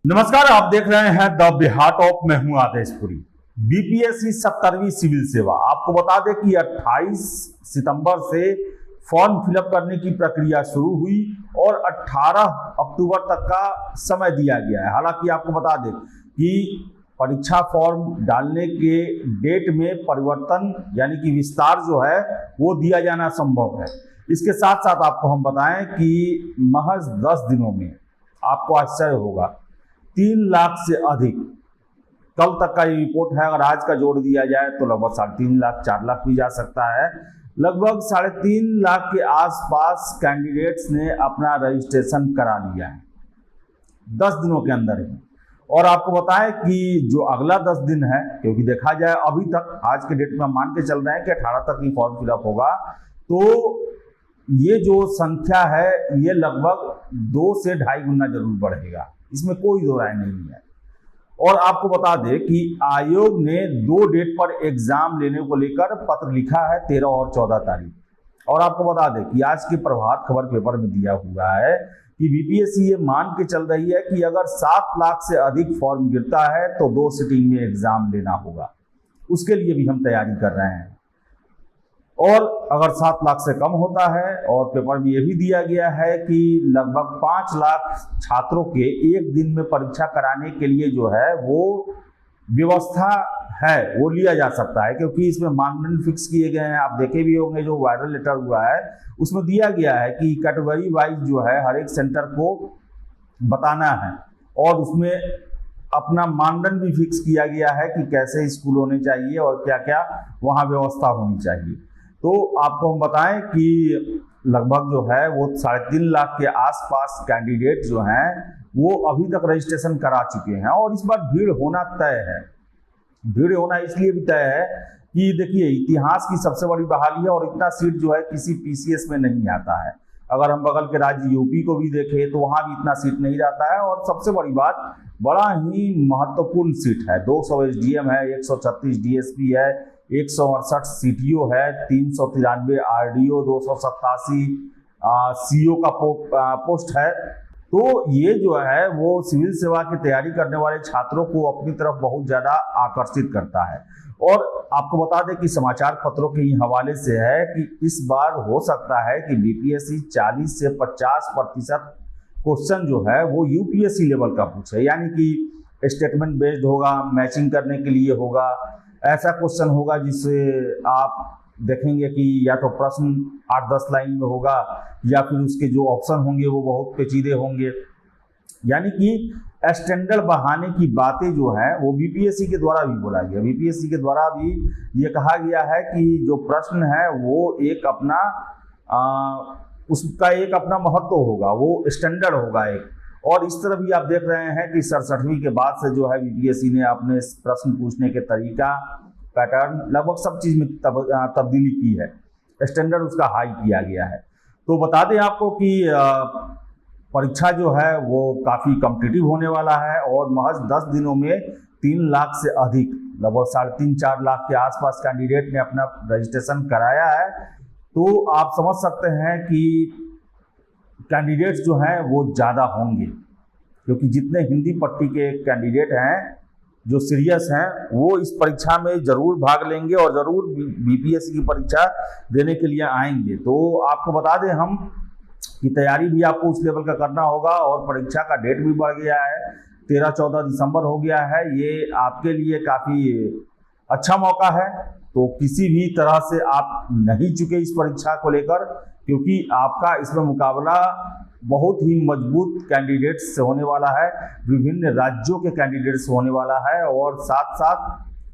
नमस्कार, आप देख रहे हैं द बिहार टॉप। मैं हूं आदेशपुरी। बीपीएससी 70वीं सिविल सेवा आपको बता दें कि 28 सितंबर से फॉर्म फिलअप करने की प्रक्रिया शुरू हुई और 18 अक्टूबर तक का समय दिया गया है। हालांकि आपको बता दें कि परीक्षा फॉर्म डालने के डेट में परिवर्तन यानी कि विस्तार जो है वो दिया जाना संभव है। इसके साथ साथ आपको हम बताएं कि महज 10 दिनों में आपको आश्चर्य होगा 3 लाख से अधिक, कल तक का ये रिपोर्ट है, अगर आज का जोड़ दिया जाए तो लगभग 3.5 लाख 4 लाख भी जा सकता है। लगभग 3.5 लाख के आसपास कैंडिडेट्स ने अपना रजिस्ट्रेशन करा लिया है 10 दिनों के अंदर ही। और आपको बताएं कि जो अगला 10 दिन है, क्योंकि देखा जाए अभी तक आज के डेट में हम मान के चल रहे हैं कि 18 तक ही फॉर्म फिलअप होगा, तो ये जो संख्या है ये लगभग 2 से 2.5 गुना जरूर बढ़ेगा, इसमें कोई दो राय नहीं है। और आपको बता दें कि आयोग ने 2 डेट पर एग्जाम लेने को लेकर पत्र लिखा है, 13 और 14 तारीख। और आपको बता दें कि आज के प्रभात खबर पेपर में दिया हुआ है कि बीपीएससी ये मान के चल रही है कि अगर 7 लाख से अधिक फॉर्म गिरता है तो 2 सिटिंग में एग्जाम लेना होगा। उसके लिए भी हम तैयारी कर रहे हैं। और अगर 7 लाख से कम होता है, और पेपर में यह भी दिया गया है कि लगभग 5 लाख छात्रों के एक दिन में परीक्षा कराने के लिए जो है वो व्यवस्था है वो लिया जा सकता है, क्योंकि इसमें मानदंड फिक्स किए गए हैं। आप देखे भी होंगे जो वायरल लेटर हुआ है उसमें दिया गया है कि कैटेगरी वाइज जो है हर एक सेंटर को बताना है, और उसमें अपना मानदंड भी फिक्स किया गया है कि कैसे स्कूल होने चाहिए और क्या क्या वहाँ व्यवस्था होनी चाहिए। तो आपको हम बताएं कि लगभग जो है वो 3.5 लाख के आसपास कैंडिडेट जो हैं वो अभी तक रजिस्ट्रेशन करा चुके हैं। और इस बार भीड़ होना तय है। भीड़ होना इसलिए भी तय है कि देखिए इतिहास की सबसे बड़ी बहाली है, और इतना सीट जो है किसी पीसीएस में नहीं आता है। अगर हम बगल के राज्य यूपी को भी देखें तो वहाँ भी इतना सीट नहीं रहता है। और सबसे बड़ी बात, बड़ा ही महत्वपूर्ण सीट है, 200 एसडीएम है, 136 डीएसपी है, 168 सीटीओ है, 393 आरडीओ, 287 सीओ का पोस्ट है। तो ये जो है वो सिविल सेवा की तैयारी करने वाले छात्रों को अपनी तरफ बहुत ज़्यादा आकर्षित करता है। और आपको बता दें कि समाचार पत्रों के ही हवाले से है कि इस बार हो सकता है कि बीपीएससी 40 से 50% क्वेश्चन जो है वो यूपीएससी लेवल का पूछे, यानी कि स्टेटमेंट बेस्ड होगा, मैचिंग करने के लिए होगा। ऐसा क्वेश्चन होगा जिससे आप देखेंगे कि या तो प्रश्न 8-10 लाइन में होगा, या फिर उसके जो ऑप्शन होंगे वो बहुत पेचीदे होंगे। यानी कि स्टैंडर्ड बढ़ाने की बातें जो है वो बीपीएससी के द्वारा भी बोला गया। बीपीएससी के द्वारा भी ये कहा गया है कि जो प्रश्न है वो एक अपना उसका एक अपना महत्व होगा, वो स्टैंडर्ड होगा एक। और इस तरह भी आप देख रहे हैं कि 67वीं के बाद से जो है बीपीएससी ने अपने प्रश्न पूछने के तरीका, पैटर्न, लगभग सब चीज़ में तब्दीली की है, स्टैंडर्ड उसका हाई किया गया है। तो बता दें आपको कि परीक्षा जो है वो काफ़ी कॉम्पिटिटिव होने वाला है, और महज 10 दिनों में 3 लाख से अधिक, लगभग 3.5-4 लाख के आसपास कैंडिडेट ने अपना रजिस्ट्रेशन कराया है। तो आप समझ सकते हैं कि कैंडिडेट्स जो हैं वो ज़्यादा होंगे, क्योंकि जितने हिंदी पट्टी के कैंडिडेट हैं जो सीरियस हैं वो इस परीक्षा में ज़रूर भाग लेंगे और ज़रूर बीपीएससी की परीक्षा देने के लिए आएंगे। तो आपको बता दें हम कि तैयारी भी आपको उस लेवल का करना होगा, और परीक्षा का डेट भी बढ़ गया है, 13-14 दिसंबर हो गया है। ये आपके लिए काफ़ी अच्छा मौका है। तो किसी भी तरह से आप नहीं चुके इस परीक्षा को लेकर, क्योंकि आपका इसमें मुकाबला बहुत ही मजबूत कैंडिडेट्स से होने वाला है, विभिन्न राज्यों के कैंडिडेट्स से होने वाला है। और साथ साथ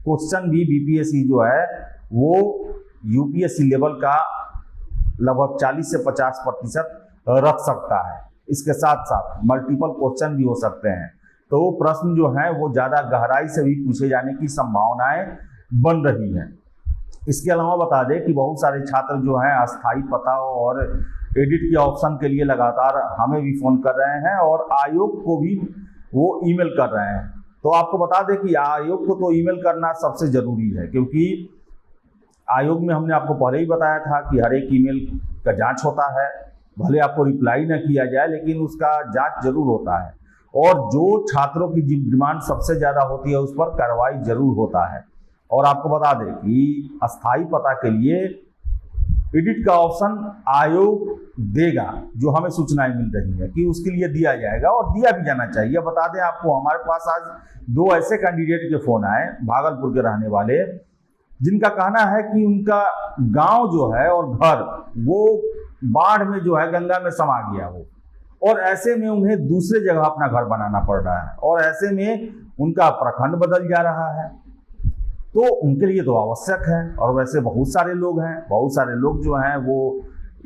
क्वेश्चन भी बीपीएससी जो है वो यूपीएससी लेवल का लगभग 40 से 50% रख सकता है। इसके साथ साथ मल्टीपल क्वेश्चन भी हो सकते हैं, तो प्रश्न जो है वो ज़्यादा गहराई से भी पूछे जाने की संभावनाएं बन रही हैं। इसके अलावा बता दें कि बहुत सारे छात्र जो हैं अस्थायी पता और एडिट के ऑप्शन के लिए लगातार हमें भी फ़ोन कर रहे हैं, और आयोग को भी वो ईमेल कर रहे हैं। तो आपको बता दें कि आयोग को तो ईमेल करना सबसे ज़रूरी है, क्योंकि आयोग में हमने आपको पहले ही बताया था कि हर एक ईमेल का जांच होता है। भले आपको रिप्लाई न किया जाए, लेकिन उसका जांच जरूर होता है। और जो छात्रों की डिमांड सबसे ज़्यादा होती है उस पर कार्रवाई जरूर होता है। और आपको बता दें कि अस्थायी पता के लिए एडिट का ऑप्शन आयोग देगा, जो हमें सूचनाएं मिल रही है कि उसके लिए दिया जाएगा और दिया भी जाना चाहिए। बता दें आपको, हमारे पास आज 2 ऐसे कैंडिडेट के फोन आए भागलपुर के रहने वाले, जिनका कहना है कि उनका गांव जो है और घर वो बाढ़ में जो है गंगा में समा गया वो, और ऐसे में उन्हें दूसरे जगह अपना घर बनाना पड़ रहा है और ऐसे में उनका प्रखंड बदल जा रहा है। तो उनके लिए तो आवश्यक है। और वैसे बहुत सारे लोग हैं, बहुत सारे लोग जो हैं वो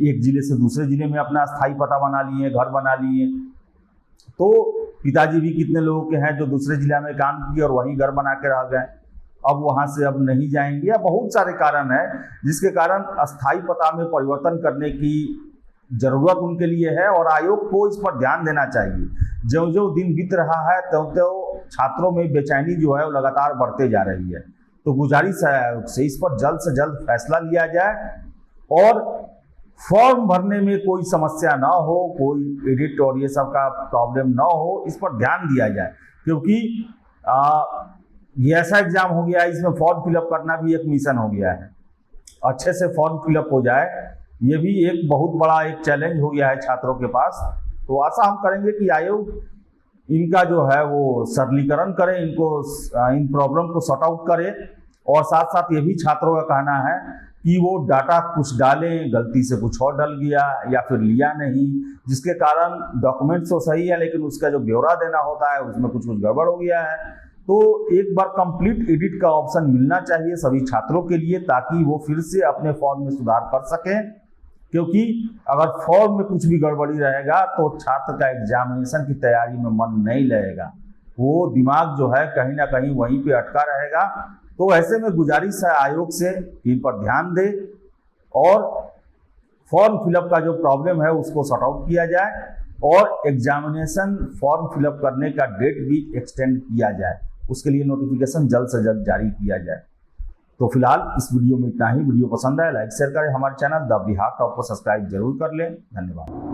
एक जिले से दूसरे जिले में अपना स्थायी पता बना लिए, घर बना लिए। तो पिताजी भी कितने लोगों के हैं जो दूसरे जिले में काम किए और वहीं घर बना के रह गए, अब वहां से अब नहीं जाएंगे, या बहुत सारे कारण हैं जिसके कारण अस्थायी पता में परिवर्तन करने की जरूरत उनके लिए है। और आयोग को इस पर ध्यान देना चाहिए। जो जो दिन बीत रहा है त्यों छात्रों में बेचैनी जो है वो लगातार बढ़ते जा रही है। तो गुजारिश है आयोग से इस पर जल्द से जल्द फैसला लिया जाए और फॉर्म भरने में कोई समस्या ना हो, कोई एडिट और ये सब का प्रॉब्लम ना हो, इस पर ध्यान दिया जाए। क्योंकि ये ऐसा एग्जाम हो गया है, इसमें फॉर्म फिलअप करना भी एक मिशन हो गया है। अच्छे से फॉर्म फिलअप हो जाए, ये भी एक बहुत बड़ा एक चैलेंज हो गया है छात्रों के पास। तो आशा हम करेंगे कि आयोग इनका जो है वो सरलीकरण करे, इनको इन प्रॉब्लम को सॉर्ट आउट करे। और साथ साथ ये भी छात्रों का कहना है कि वो डाटा कुछ डालें, गलती से कुछ और डल गया या फिर लिया नहीं, जिसके कारण डॉक्यूमेंट्स तो सही है लेकिन उसका जो ब्यौरा देना होता है उसमें कुछ गड़बड़ हो गया है। तो एक बार कंप्लीट एडिट का ऑप्शन मिलना चाहिए सभी छात्रों के लिए, ताकि वो फिर से अपने फॉर्म में सुधार कर सकें। क्योंकि अगर फॉर्म में कुछ भी गड़बड़ी रहेगा तो छात्र का एग्जामिनेशन की तैयारी में मन नहीं लगेगा, वो दिमाग जो है कहीं ना कहीं वहीं पे अटका रहेगा। तो ऐसे में गुजारिश है आयोग से इन पर ध्यान दे और फॉर्म फिलअप का जो प्रॉब्लम है उसको सॉर्ट आउट किया जाए और एग्जामिनेशन फॉर्म फिलअप करने का डेट भी एक्सटेंड किया जाए, उसके लिए नोटिफिकेशन जल्द से जल्द जारी किया जाए। तो फिलहाल इस वीडियो में इतना ही। वीडियो पसंद आए लाइक शेयर करें, हमारे चैनल द बिहार टॉप को सब्सक्राइब जरूर कर लें। धन्यवाद।